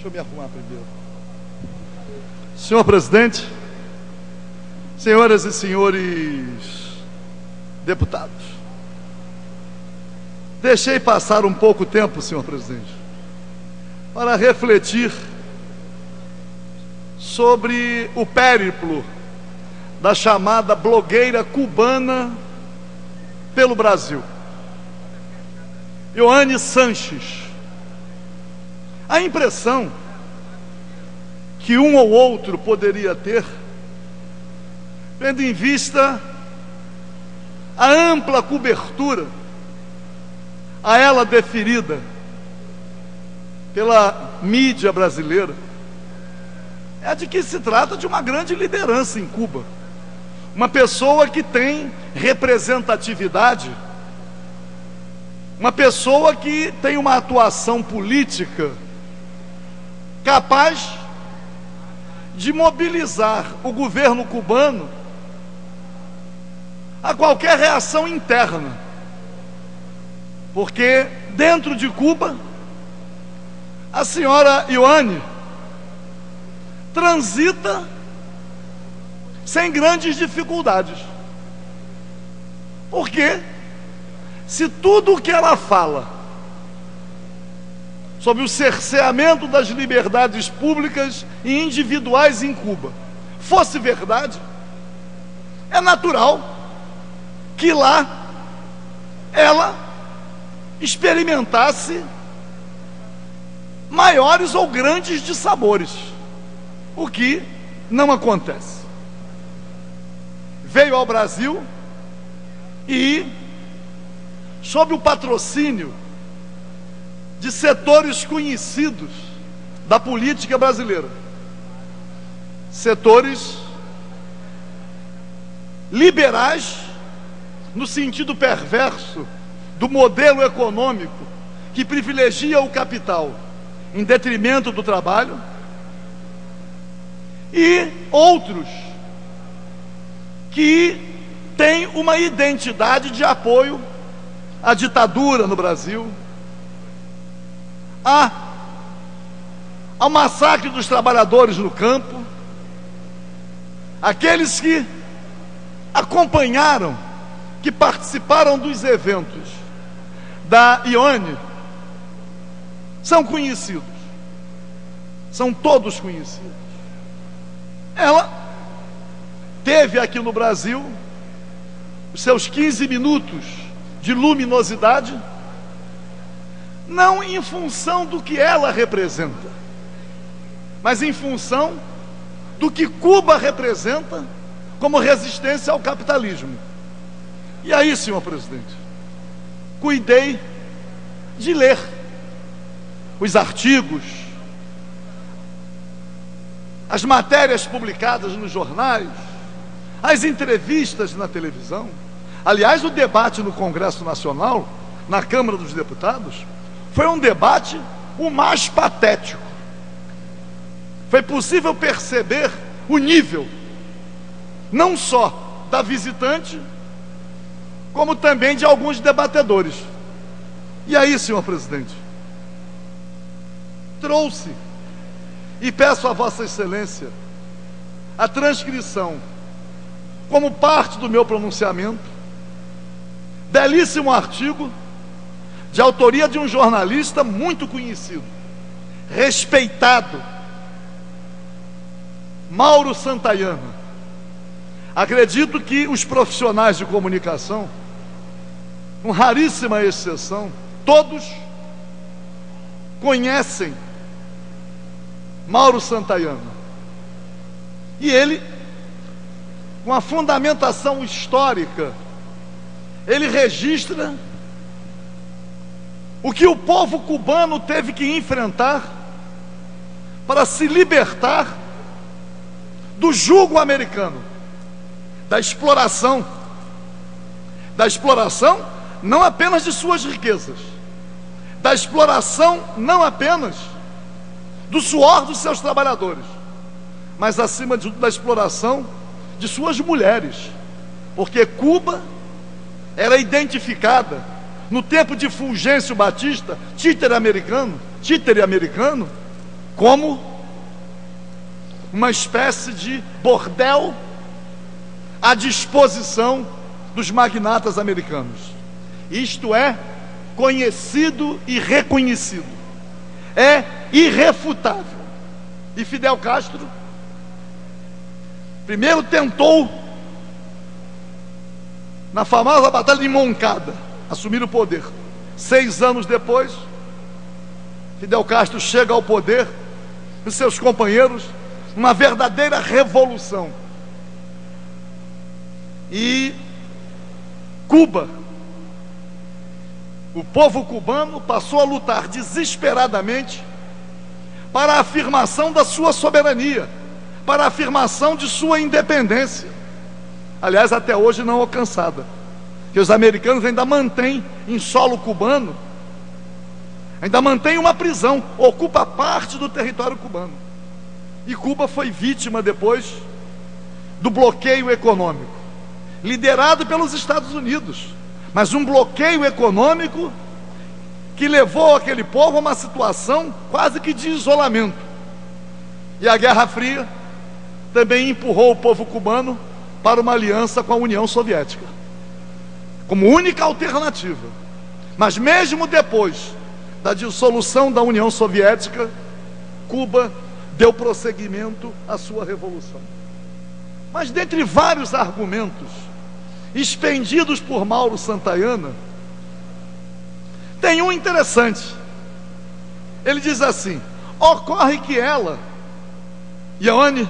Deixa eu me arrumar primeiro. Senhor presidente, senhoras e senhores deputados, deixei passar um pouco tempo, senhor presidente, para refletir sobre o périplo da chamada blogueira cubana pelo Brasil, Ioane Sanches. A impressão que um ou outro poderia ter, tendo em vista a ampla cobertura a ela deferida pela mídia brasileira, é de que se trata de uma grande liderança em Cuba, uma pessoa que tem representatividade, uma pessoa que tem uma atuação política capaz de mobilizar o governo cubano a qualquer reação interna, porque dentro de Cuba a senhora Ioane transita sem grandes dificuldades, porque se tudo o que ela fala sobre o cerceamento das liberdades públicas e individuais em Cuba fosse verdade, é natural que lá ela experimentasse maiores ou grandes dissabores, o que não acontece. Veio ao Brasil e, sob o patrocínio de setores conhecidos da política brasileira, setores liberais no sentido perverso do modelo econômico que privilegia o capital em detrimento do trabalho, e outros que têm uma identidade de apoio à ditadura no Brasil, ao massacre dos trabalhadores no campo, aqueles que acompanharam, que participaram dos eventos da Ioane, são conhecidos, são todos conhecidos. Ela teve aqui no Brasil os seus 15 minutos de luminosidade, não em função do que ela representa, mas em função do que Cuba representa como resistência ao capitalismo. E aí, senhor presidente, cuidei de ler os artigos, as matérias publicadas nos jornais, as entrevistas na televisão. Aliás, o debate no Congresso Nacional, na Câmara dos Deputados, foi um debate o mais patético. Foi possível perceber o nível, não só da visitante, como também de alguns debatedores. E aí, senhor presidente, trouxe, e peço a Vossa Excelência, a transcrição, como parte do meu pronunciamento, belíssimo artigo, de autoria de um jornalista muito conhecido, respeitado, Mauro Santayana. Acredito que os profissionais de comunicação, com raríssima exceção, todos conhecem Mauro Santayana. E ele, com a fundamentação histórica, ele registra o que o povo cubano teve que enfrentar para se libertar do jugo americano, da exploração não apenas de suas riquezas, da exploração não apenas do suor dos seus trabalhadores, mas acima de tudo da exploração de suas mulheres, porque Cuba era identificada no tempo de Fulgêncio Batista, títere americano, como uma espécie de bordel à disposição dos magnatas americanos. Isto é conhecido e reconhecido, é irrefutável. E Fidel Castro primeiro tentou, na famosa Batalha de Moncada, assumir o poder. 6 anos depois, Fidel Castro chega ao poder e seus companheiros, uma verdadeira revolução. E Cuba, o povo cubano passou a lutar desesperadamente para a afirmação da sua soberania, para a afirmação de sua independência. Aliás, até hoje não alcançada, que os americanos ainda mantêm em solo cubano, ainda mantêm uma prisão, ocupa parte do território cubano. E Cuba foi vítima depois do bloqueio econômico, liderado pelos Estados Unidos, mas um bloqueio econômico que levou aquele povo a uma situação quase que de isolamento. E a Guerra Fria também empurrou o povo cubano para uma aliança com a União Soviética, como única alternativa. Mas mesmo depois da dissolução da União Soviética, Cuba deu prosseguimento à sua revolução. Mas dentre vários argumentos expendidos por Mauro Santayana, tem um interessante. Ele diz assim: ocorre que ela, Ione,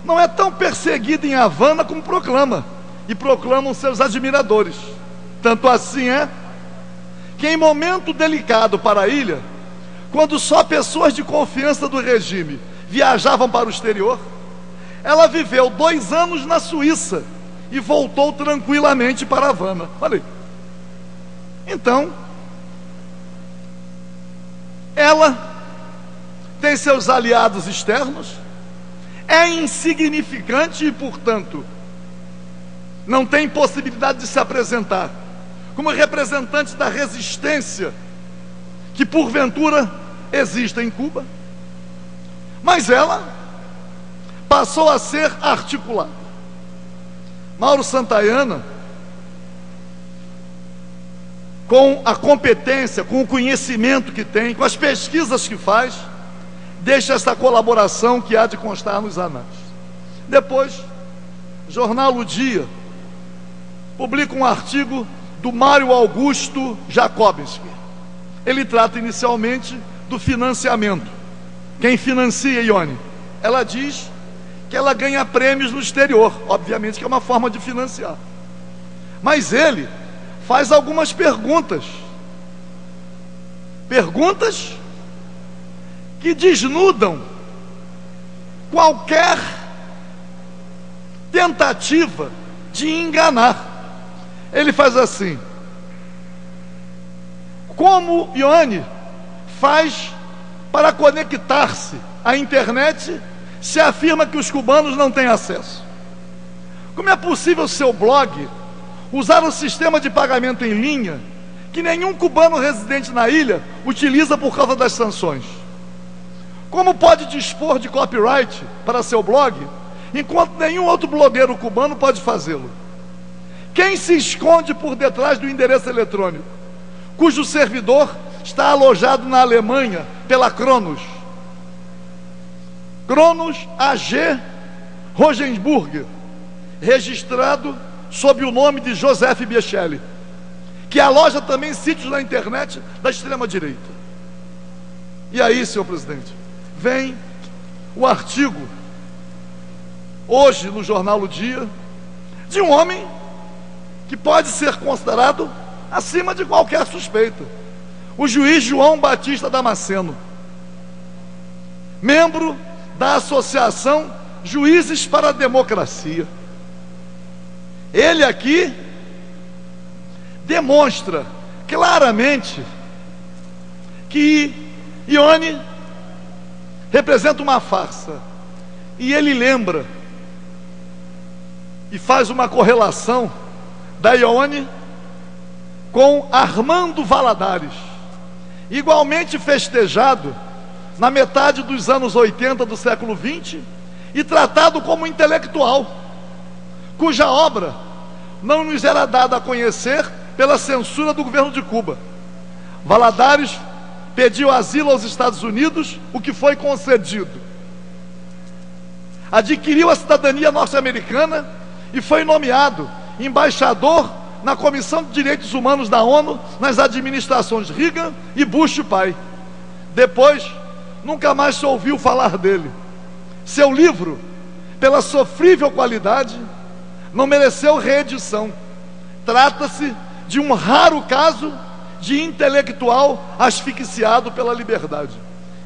não é tão perseguida em Havana como proclama, e proclamam seus admiradores. Tanto assim é que em momento delicado para a ilha, quando só pessoas de confiança do regime viajavam para o exterior, ela viveu 2 anos na Suíça e voltou tranquilamente para Havana. Olha aí. Então, ela tem seus aliados externos, é insignificante e, portanto, não tem possibilidade de se apresentar como representante da resistência que porventura existe em Cuba, mas ela passou a ser articulada. Mauro Santayana, com a competência, com o conhecimento que tem, com as pesquisas que faz, deixa essa colaboração que há de constar nos anais. Depois, jornal O Dia publica um artigo do Mário Augusto Jakobinski. Ele trata inicialmente do financiamento. Quem financia, Ione? Ela diz que ela ganha prêmios no exterior, obviamente que é uma forma de financiar. Mas ele faz algumas perguntas que desnudam qualquer tentativa de enganar. Ele faz assim: como Ione faz para conectar-se à internet se afirma que os cubanos não têm acesso? Como é possível seu blog usar o sistema de pagamento em linha que nenhum cubano residente na ilha utiliza por causa das sanções? Como pode dispor de copyright para seu blog enquanto nenhum outro blogueiro cubano pode fazê-lo? Quem se esconde por detrás do endereço eletrônico, cujo servidor está alojado na Alemanha pela Cronos AG Rosenburg, registrado sob o nome de Joseph Biechelli, que aloja também sítios na internet da extrema-direita. E aí, senhor presidente, vem o artigo, hoje no jornal O Dia, de um homem que pode ser considerado acima de qualquer suspeita: o juiz João Batista Damasceno, membro da Associação Juízes para a Democracia. Ele aqui demonstra claramente que Ione representa uma farsa, e ele lembra e faz uma correlação da Ione com Armando Valadares, igualmente festejado na metade dos anos 80 do século XX, e tratado como intelectual, cuja obra não nos era dada a conhecer pela censura do governo de Cuba. Valladares pediu asilo aos Estados Unidos, o que foi concedido. Adquiriu a cidadania norte-americana e foi nomeado embaixador na Comissão de Direitos Humanos da ONU nas administrações Reagan e Bush pai. Depois, nunca mais se ouviu falar dele. Seu livro, pela sofrível qualidade, não mereceu reedição. Trata-se de um raro caso de intelectual asfixiado pela liberdade.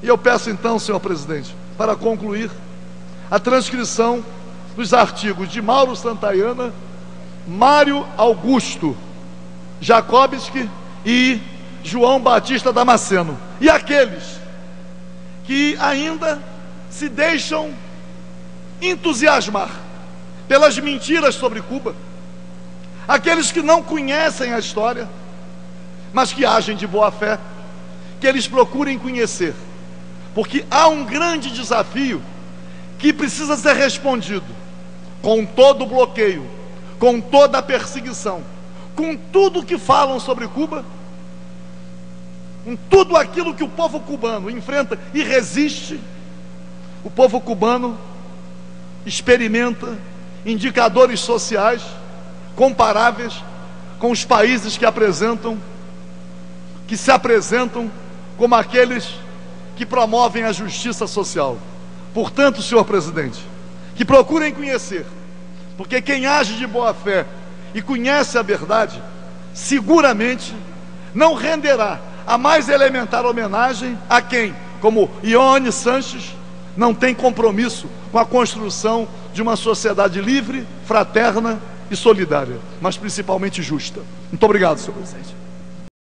E eu peço então, senhor presidente, para concluir, a transcrição dos artigos de Mauro Santayana, Mário Augusto Jacobski e João Batista Damasceno. E aqueles que ainda se deixam entusiasmar pelas mentiras sobre Cuba, aqueles que não conhecem a história, mas que agem de boa fé, que eles procurem conhecer, porque há um grande desafio que precisa ser respondido, com todo o bloqueio, com toda a perseguição, com tudo que falam sobre Cuba, com tudo aquilo que o povo cubano enfrenta e resiste. O povo cubano experimenta indicadores sociais comparáveis com os países que se apresentam como aqueles que promovem a justiça social. Portanto, senhor presidente, que procurem conhecer, porque quem age de boa fé e conhece a verdade, seguramente não renderá a mais elementar homenagem a quem, como Ione Sanches, não tem compromisso com a construção de uma sociedade livre, fraterna e solidária, mas principalmente justa. Muito obrigado, senhor presidente.